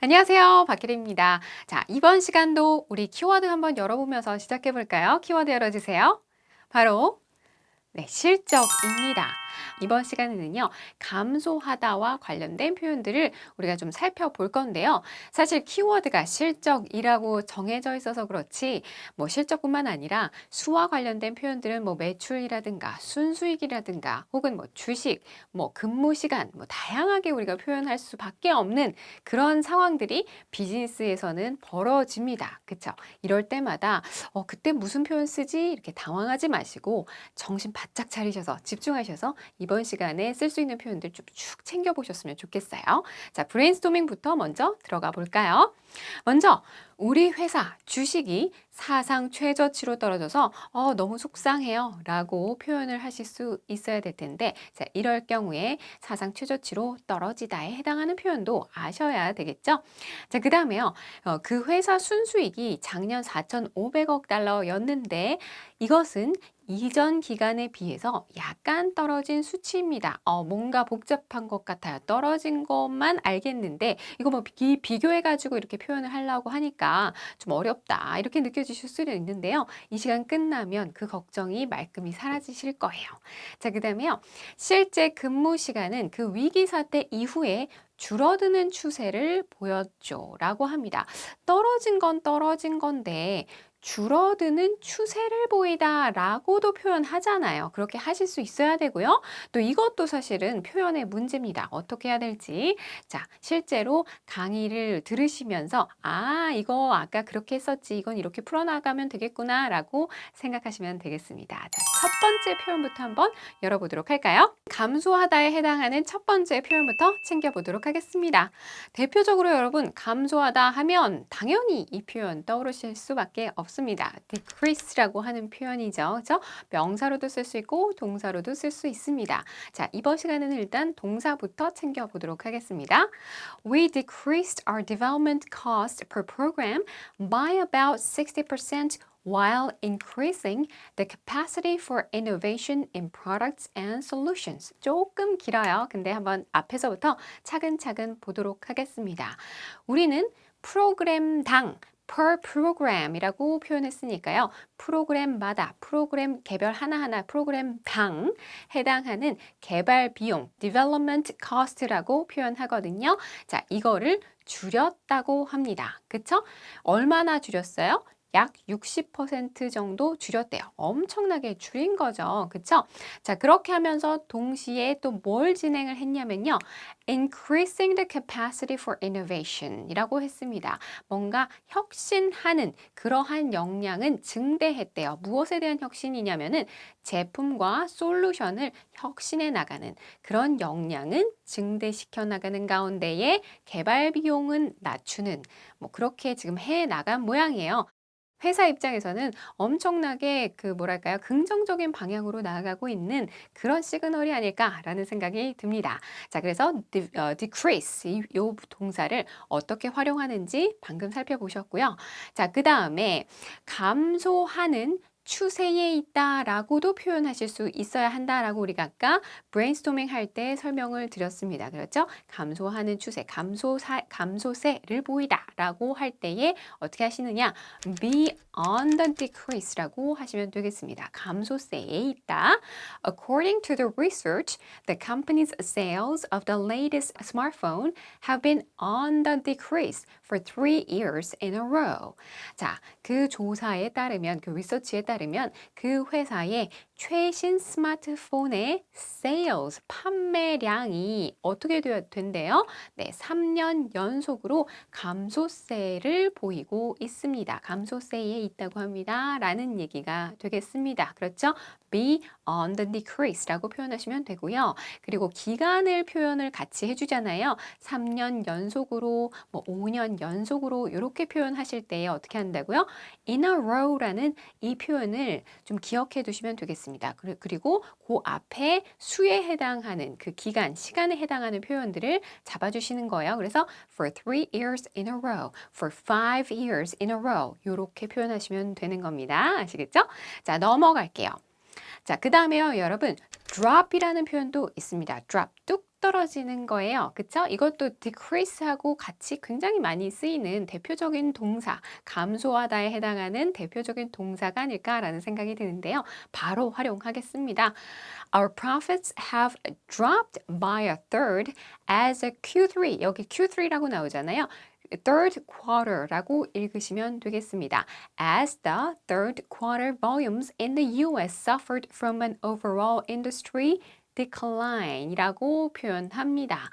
안녕하세요. 박혜리입니다. 자, 이번 시간도 우리 키워드 한번 열어보면서 시작해 볼까요? 키워드 열어주세요. 바로 네, 실적입니다. 이번 시간에는요, 감소하다와 관련된 표현들을 우리가 좀 살펴볼 건데요. 사실 키워드가 실적이라고 정해져 있어서 그렇지, 뭐 실적뿐만 아니라 수와 관련된 표현들은 뭐 매출이라든가 순수익이라든가 혹은 뭐 주식, 뭐 근무 시간, 뭐 다양하게 우리가 표현할 수밖에 없는 그런 상황들이 비즈니스에서는 벌어집니다. 그쵸? 이럴 때마다 그때 무슨 표현 쓰지? 이렇게 당황하지 마시고 정신 바짝 차리셔서 집중하셔서 이번 시간에 쓸 수 있는 표현들 좀 쭉 챙겨보셨으면 좋겠어요. 자, 브레인스토밍부터 먼저 들어가 볼까요? 먼저 우리 회사 주식이 사상 최저치로 떨어져서 너무 속상해요 라고 표현을 하실 수 있어야 될 텐데, 자, 이럴 경우에 사상 최저치로 떨어지다에 해당하는 표현도 아셔야 되겠죠. 자, 그 다음에요. 그 회사 순수익이 작년 4,500억 달러였는데 이것은 이전 기간에 비해서 약간 떨어진 수치입니다. 뭔가 복잡한 것 같아요. 떨어진 것만 알겠는데 이거 뭐 비교해가지고 이렇게 표현을 하려고 하니까 좀 어렵다 이렇게 느껴지실 수는 있는데요. 이 시간 끝나면 그 걱정이 말끔히 사라지실 거예요. 자, 그 다음에요. 실제 근무 시간은 그 위기 사태 이후에 줄어드는 추세를 보였죠 라고 합니다. 떨어진 건 떨어진 건데 줄어드는 추세를 보이다 라고도 표현하잖아요. 그렇게 하실 수 있어야 되고요. 또 이것도 사실은 표현의 문제입니다. 어떻게 해야 될지. 자, 실제로 강의를 들으시면서 이거 아까 그렇게 했었지. 이건 이렇게 풀어나가면 되겠구나 라고 생각하시면 되겠습니다. 자, 첫 번째 표현부터 한번 열어보도록 할까요? 감소하다에 해당하는 첫 번째 표현부터 챙겨보도록 하겠습니다. 대표적으로 여러분 감소하다 하면 당연히 이 표현 떠오르실 수밖에 없습니다. decrease라고 하는 표현이죠. 그렇죠? 명사로도 쓸 수 있고 동사로도 쓸 수 있습니다. 자, 이번 시간에는 일단 동사부터 챙겨보도록 하겠습니다. We decreased our development cost per program by about 60% while increasing the capacity for innovation in products and solutions. 조금 길어요. 근데 한번 앞에서부터 차근차근 보도록 하겠습니다. 우리는 프로그램당 per program이라고 표현했으니까요. 프로그램마다 프로그램 개별 하나하나 프로그램당 해당하는 개발 비용 development cost라고 표현하거든요. 자, 이거를 줄였다고 합니다. 그쵸? 얼마나 줄였어요? 약 60% 정도 줄였대요. 엄청나게 줄인 거죠. 그쵸? 자, 그렇게 하면서 동시에 또 뭘 진행을 했냐면요. Increasing the capacity for innovation 이라고 했습니다. 뭔가 혁신하는 그러한 역량은 증대했대요. 무엇에 대한 혁신이냐면은 제품과 솔루션을 혁신해 나가는 그런 역량은 증대시켜 나가는 가운데에 개발 비용은 낮추는 뭐 그렇게 지금 해 나간 모양이에요. 회사 입장에서는 엄청나게 그 뭐랄까요? 긍정적인 방향으로 나아가고 있는 그런 시그널이 아닐까라는 생각이 듭니다. 자, 그래서 decrease 요 동사를 어떻게 활용하는지 방금 살펴보셨고요. 자, 그다음에 감소하는 추세에 있다라고도 표현하실 수 있어야 한다라고 우리가 아까 브레인스토밍 할 때 설명을 드렸습니다. 그렇죠? 감소하는 추세, 감소세를 보이다라고 할 때에 어떻게 하시느냐? be on the decrease라고 하시면 되겠습니다. 감소세에 있다. According to the research, the company's sales of the latest smartphone have been on the decrease for 3 years in a row. 자, 그 조사에 따르면, 그 리서치에 따르면 그 회사의 최신 스마트폰의 sales, 판매량이 어떻게 된대요? 네, 3년 연속으로 감소세를 보이고 있습니다. 감소세에 있다고 합니다. 라는 얘기가 되겠습니다. 그렇죠? be on the decrease라고 표현하시면 되고요. 그리고 기간을 표현을 같이 해주잖아요. 3년 연속으로, 뭐 5년 연속으로 이렇게 표현하실 때 어떻게 한다고요? in a row라는 이 표현을 좀 기억해 두시면 되겠습니다. 그리고 그 앞에 수에 해당하는 그 기간, 시간에 해당하는 표현들을 잡아주시는 거예요. 그래서 for 3 years in a row, for 5 years in a row 이렇게 표현하시면 되는 겁니다. 아시겠죠? 자, 넘어갈게요. 자, 그 다음에요, 여러분. drop이라는 표현도 있습니다. drop, 뚝 떨어지는 거예요. 그쵸? 이것도 decrease하고 같이 굉장히 많이 쓰이는 대표적인 동사, 감소하다에 해당하는 대표적인 동사가 아닐까라는 생각이 드는데요. 바로 활용하겠습니다. Our profits have dropped by a third as a Q3. 여기 Q3라고 나오잖아요. third quarter라고 읽으시면 되겠습니다. As the third quarter volumes in the US suffered from an overall industry decline이라고 표현합니다.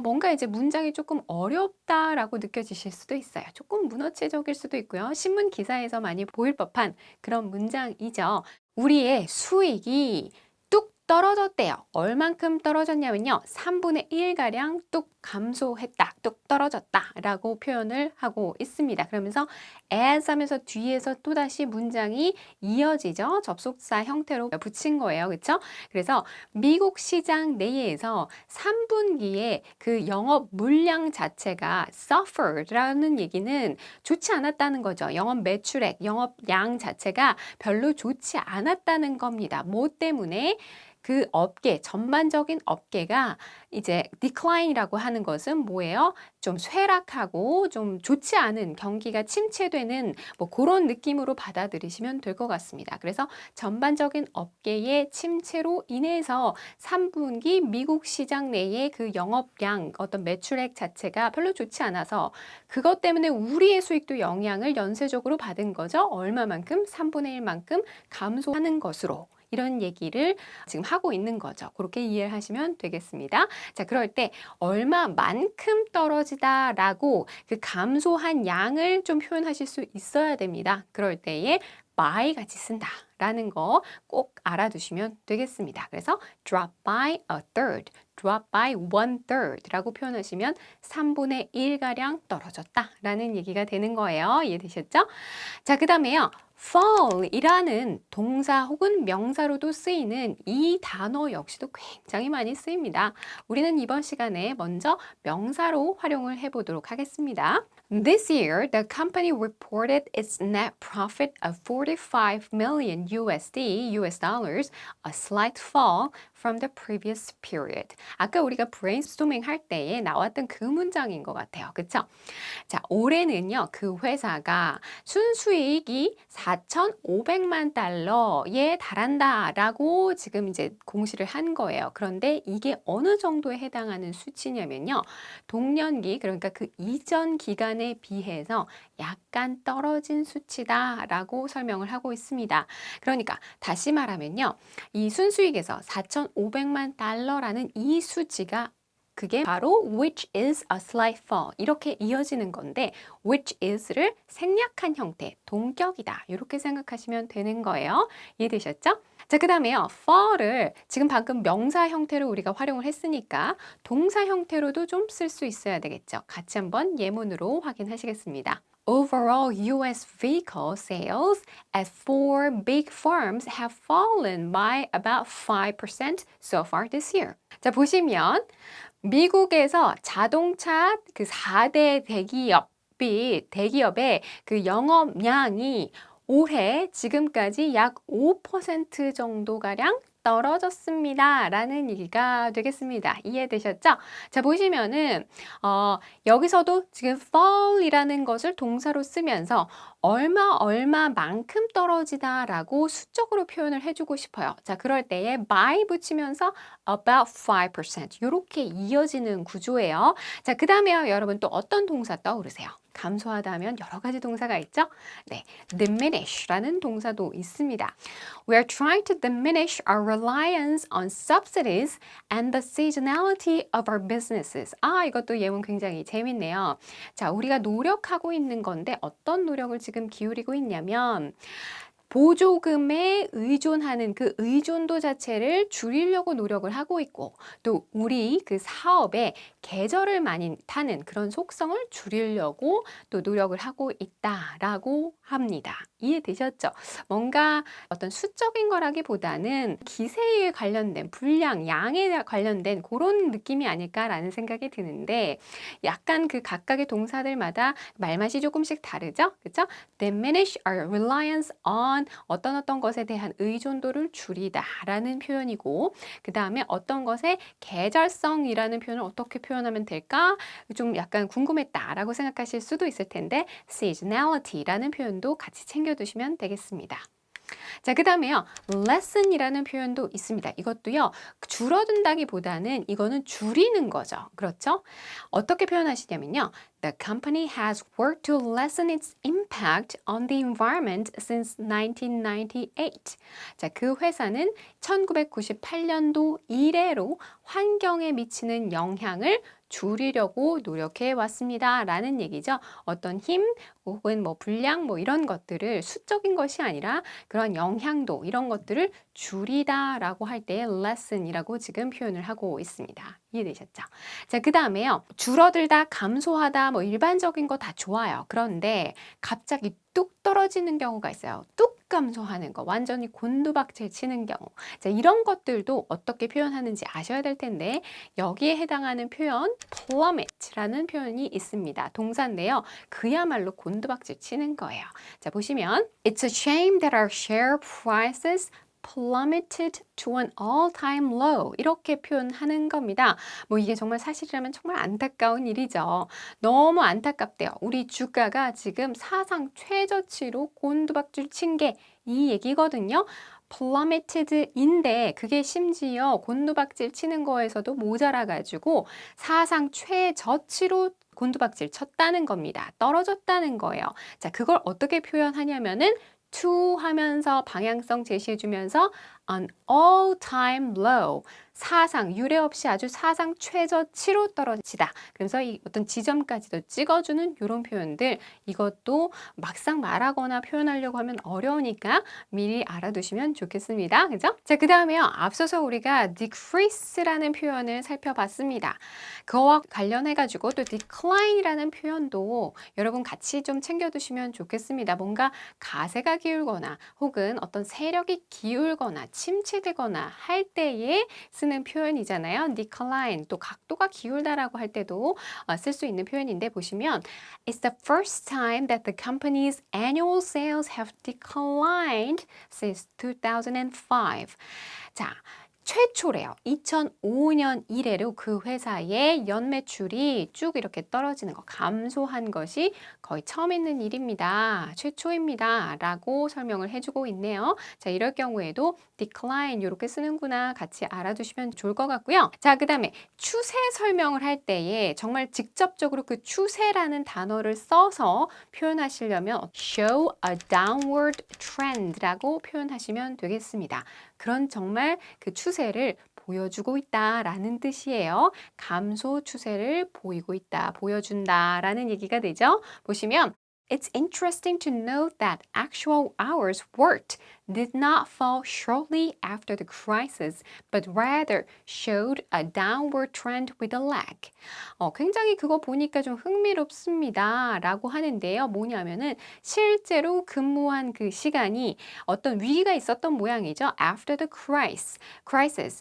뭔가 이제 문장이 조금 어렵다라고 느껴지실 수도 있어요. 조금 문어체적일 수도 있고요. 신문 기사에서 많이 보일 법한 그런 문장이죠. 우리의 수익이 뚝 떨어졌대요. 얼만큼 떨어졌냐면요. 3분의 1가량 뚝 감소했다, 뚝 떨어졌다 라고 표현을 하고 있습니다. 그러면서 as 하면서 뒤에서 또다시 문장이 이어지죠. 접속사 형태로 붙인 거예요. 그렇죠? 그래서 미국 시장 내에서 3분기에 그 영업 물량 자체가 suffered라는 얘기는 좋지 않았다는 거죠. 영업 매출액, 영업량 자체가 별로 좋지 않았다는 겁니다. 뭐 때문에? 그 업계, 전반적인 업계가 이제 decline이라고 하는 것은 뭐예요? 좀 쇠락하고 좀 좋지 않은 경기가 침체되는 뭐 그런 느낌으로 받아들이시면 될 것 같습니다. 그래서 전반적인 업계의 침체로 인해서 3분기 미국 시장 내의 그 영업량, 어떤 매출액 자체가 별로 좋지 않아서 그것 때문에 우리의 수익도 영향을 연쇄적으로 받은 거죠. 얼마만큼? 3분의 1만큼 감소하는 것으로. 이런 얘기를 지금 하고 있는 거죠. 그렇게 이해를 하시면 되겠습니다. 자, 그럴 때 얼마만큼 떨어지다라고 그 감소한 양을 좀 표현하실 수 있어야 됩니다. 그럴 때에 by 같이 쓴다 라는 거 꼭 알아두시면 되겠습니다. 그래서 drop by a third, drop by one third 라고 표현하시면 3분의 1가량 떨어졌다 라는 얘기가 되는 거예요. 이해되셨죠? 자, 그 다음에요. fall이라는 동사 혹은 명사로도 쓰이는 이 단어 역시도 굉장히 많이 쓰입니다. 우리는 이번 시간에 먼저 명사로 활용을 해보도록 하겠습니다. This year, the company reported its net profit of 45 million US dollars, a slight fall from the previous period. 아까 우리가 브레인스토밍 할 때에 나왔던 그 문장인 것 같아요. 그쵸? 자, 올해는요, 그 회사가 순수이익이 4,500만 달러에 달한다라고 지금 이제 공시를 한 거예요. 그런데 이게 어느 정도에 해당하는 수치냐면요. 동년기, 그러니까 그 이전 기간에 비해서 약간 떨어진 수치다라고 설명을 하고 있습니다. 그러니까 다시 말하면요. 이 순수익에서 4,500만 달러라는 이 수치가 그게 바로 which is a slight fall 이렇게 이어지는 건데 which is를 생략한 형태, 동격이다 이렇게 생각하시면 되는 거예요. 이해되셨죠? 자, 그 다음에요. fall을 지금 방금 명사 형태로 우리가 활용을 했으니까 동사 형태로도 좀 쓸 수 있어야 되겠죠. 같이 한번 예문으로 확인하시겠습니다. Overall US vehicle sales at four big firms have fallen by about 5% so far this year. 자, 보시면 미국에서 자동차 그 4대 대기업의 그 영업량이 올해 지금까지 약 5% 정도가량 떨어졌습니다. 라는 얘기가 되겠습니다. 이해되셨죠? 자, 보시면은, 여기서도 지금 fall이라는 것을 동사로 쓰면서 얼마만큼 떨어지다라고 수적으로 표현을 해주고 싶어요. 자, 그럴 때에 by 붙이면서 about 5% 이렇게 이어지는 구조예요. 자, 그 다음에요. 여러분 또 어떤 동사 떠오르세요? 감소하다 하면 여러 가지 동사가 있죠? 네, diminish라는 동사도 있습니다. We are trying to diminish our reliance on subsidies and the seasonality of our businesses. 아, 이것도 예문 굉장히 재밌네요. 자, 우리가 노력하고 있는 건데 어떤 노력을 지금 기울이고 있냐면 보조금에 의존하는 그 의존도 자체를 줄이려고 노력을 하고 있고 또 우리 그 사업의 계절을 많이 타는 그런 속성을 줄이려고 또 노력을 하고 있다라고 합니다. 이해되셨죠? 뭔가 어떤 수적인 거라기보다는 기세에 관련된 분량, 양에 관련된 그런 느낌이 아닐까라는 생각이 드는데 약간 그 각각의 동사들마다 말맛이 조금씩 다르죠? 그렇죠? Diminish our reliance on 하면 어떤 것에 대한 의존도를 줄이다라는 표현이고 그 다음에 어떤 것의 계절성이라는 표현을 어떻게 표현하면 될까? 좀 약간 궁금했다라고 생각하실 수도 있을 텐데 seasonality라는 표현도 같이 챙겨두시면 되겠습니다. 자, 그 다음에요. lesson이라는 표현도 있습니다. 이것도요. 줄어든다기보다는 이거는 줄이는 거죠. 그렇죠? 어떻게 표현하시냐면요. The company has worked to lessen its impact on the environment since 1998. 자, 그 회사는 1998년도 이래로 환경에 미치는 영향을 줄이려고 노력해 왔습니다. 라는 얘기죠. 어떤 힘 혹은 뭐 분량 뭐 이런 것들을 수적인 것이 아니라 그런 영향도 이런 것들을 줄이다라고 할 때 lesson이라고 지금 표현을 하고 있습니다. 이해되셨죠? 자, 그 다음에요. 줄어들다, 감소하다 뭐 일반적인 거 다 좋아요. 그런데 갑자기 뚝 떨어지는 경우가 있어요. 뚝 감소하는 거, 완전히 곤두박질 치는 경우. 자, 이런 것들도 어떻게 표현하는지 아셔야 될 텐데 여기에 해당하는 표현 plummet라는 표현이 있습니다. 동사인데요. 그야말로 곤두박질 치는 거예요. 자, 보시면 It's a shame that our share prices plummeted to an all-time low 이렇게 표현하는 겁니다. 뭐 이게 정말 사실이라면 정말 안타까운 일이죠. 너무 안타깝대요. 우리 주가가 지금 사상 최저치로 곤두박질 친 게 이 얘기거든요. plummeted인데 그게 심지어 곤두박질 치는 거에서도 모자라가지고 사상 최저치로 곤두박질 쳤다는 겁니다. 떨어졌다는 거예요. 자, 그걸 어떻게 표현하냐면은 to 하면서 방향성 제시해주면서 an all-time low 사상, 유례 없이 아주 사상 최저치로 떨어지다. 그래서 이 어떤 지점까지도 찍어주는 이런 표현들 이것도 막상 말하거나 표현하려고 하면 어려우니까 미리 알아두시면 좋겠습니다. 그죠? 자, 그 다음에요. 앞서서 우리가 decrease라는 표현을 살펴봤습니다. 그거와 관련해가지고 또 decline이라는 표현도 여러분 같이 좀 챙겨두시면 좋겠습니다. 뭔가 가세가 기울거나 혹은 어떤 세력이 기울거나 침체되거나 할 때에 쓰는 표현이잖아요. decline 또 각도가 기울다라고 할 때도 쓸 수 있는 표현인데 보시면 It's the first time that the company's annual sales have declined since 2005. 자, 최초래요. 2005년 이래로 그 회사의 연매출이 쭉 이렇게 떨어지는 거, 감소한 것이 거의 처음 있는 일입니다. 최초입니다. 라고 설명을 해주고 있네요. 자, 이럴 경우에도 decline 이렇게 쓰는구나 같이 알아두시면 좋을 것 같고요. 자, 그 다음에 추세 설명을 할 때에 정말 직접적으로 그 추세라는 단어를 써서 표현하시려면 show a downward trend라고 표현하시면 되겠습니다. 그런 정말 그 추세를 보여주고 있다라는 뜻이에요. 감소 추세를 보이고 있다, 보여준다라는 얘기가 되죠. 보시면 It's interesting to note that actual hours worked did not fall shortly after the crisis, but rather showed a downward trend with a lag. 굉장히 그거 보니까 좀 흥미롭습니다. 라고 하는데요. 뭐냐면은 실제로 근무한 그 시간이 어떤 위기가 있었던 모양이죠. After the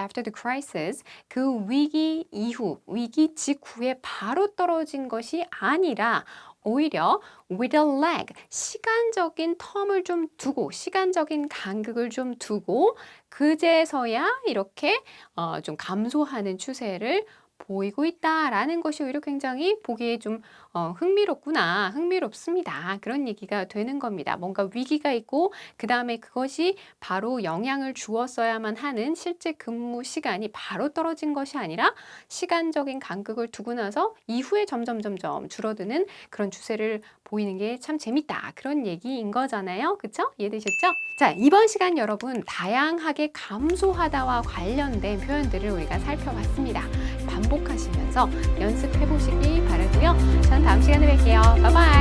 after the crisis, 그 위기 이후, 위기 직후에 바로 떨어진 것이 아니라 오히려 with a lag, 시간적인 텀을 좀 두고, 시간적인 간극을 좀 두고 그제서야 이렇게 좀 감소하는 추세를 보이고 있다라는 것이 오히려 굉장히 보기에 좀 흥미롭구나, 흥미롭습니다. 그런 얘기가 되는 겁니다. 뭔가 위기가 있고 그 다음에 그것이 바로 영향을 주었어야만 하는 실제 근무 시간이 바로 떨어진 것이 아니라 시간적인 간극을 두고 나서 이후에 점점 줄어드는 그런 추세를 보이는 게 참 재밌다. 그런 얘기인 거잖아요. 그쵸? 이해되셨죠? 자, 이번 시간 여러분 다양하게 감소하다와 관련된 표현들을 우리가 살펴봤습니다. 반복하시면서 연습해 보시기 바라고요. 전 다음 시간에 뵐게요. 바이바이.